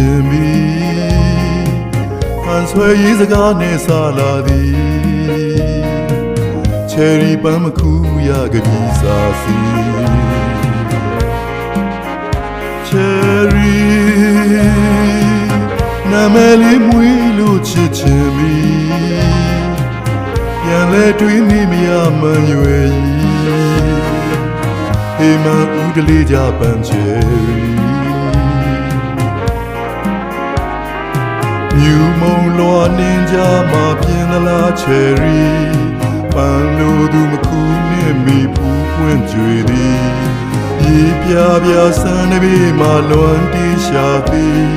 ခြင်းမီဟန်ဆွဲရေးစကားနဲ့စားလာသည်ချယ်ရီပန်းမခုရကကြီးစားစီချယ်ရီနာမည်လေးမွေးလို့ချစ်ခြင်းမီပြန်လဲတွေးမိမရမှန်ရွယ်ဟေမန်ဦးကလေးကြပန်းချယ်ရီမြူမုံလွာနင်းကြမှာပြင်းသလားချယ်ရီပန်းလို့သူမခုနဲ့မိဖူးပွင့်ကြွေသည်ရေပြပြဆန်းနေပြီမှလွန်တီးရှာသည်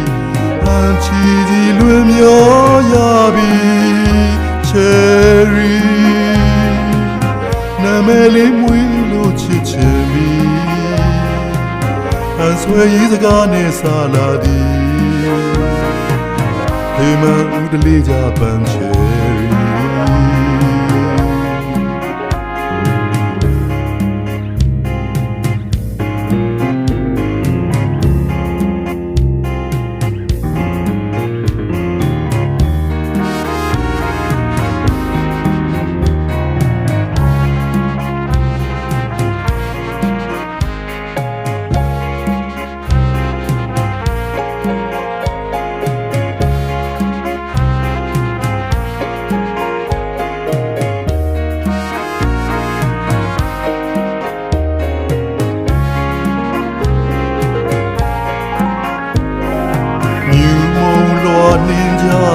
ဟန်ချီကြီးလွင်မျောရပြီချယ်ရီနာမည်လေးမွေးလို့ချစ်ချင်ပြီဟန်ဆွဲရေးစကားနဲ့စားလာသည်ဟေမန်ဦးတလေးကြပန်းချယ်ရီ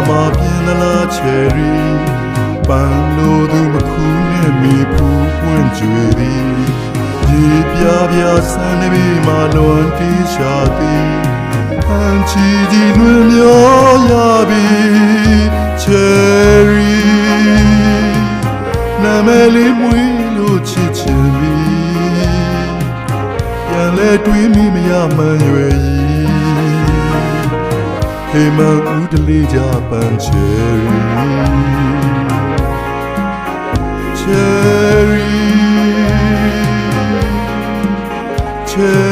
မှာပြင်းသလားချယ်ရီပန်းလို့သူမခုနဲ့မိဖူးပွင့်ကြွေသည်ရေပြပြဆန်းနေပြီမှလွန်တီးရှာသည်ဟန်ချီကြီးလွင်မျောရပြီချယ်ရီနာမည်လေးမွေးလို့ချစ်ချင်ပြီပြန်လဲတွေးမိမရမှန်ရွယ်ဟေမန်ဦးတလေးကြပန်းချယ်ရီချယ်ရီချယ်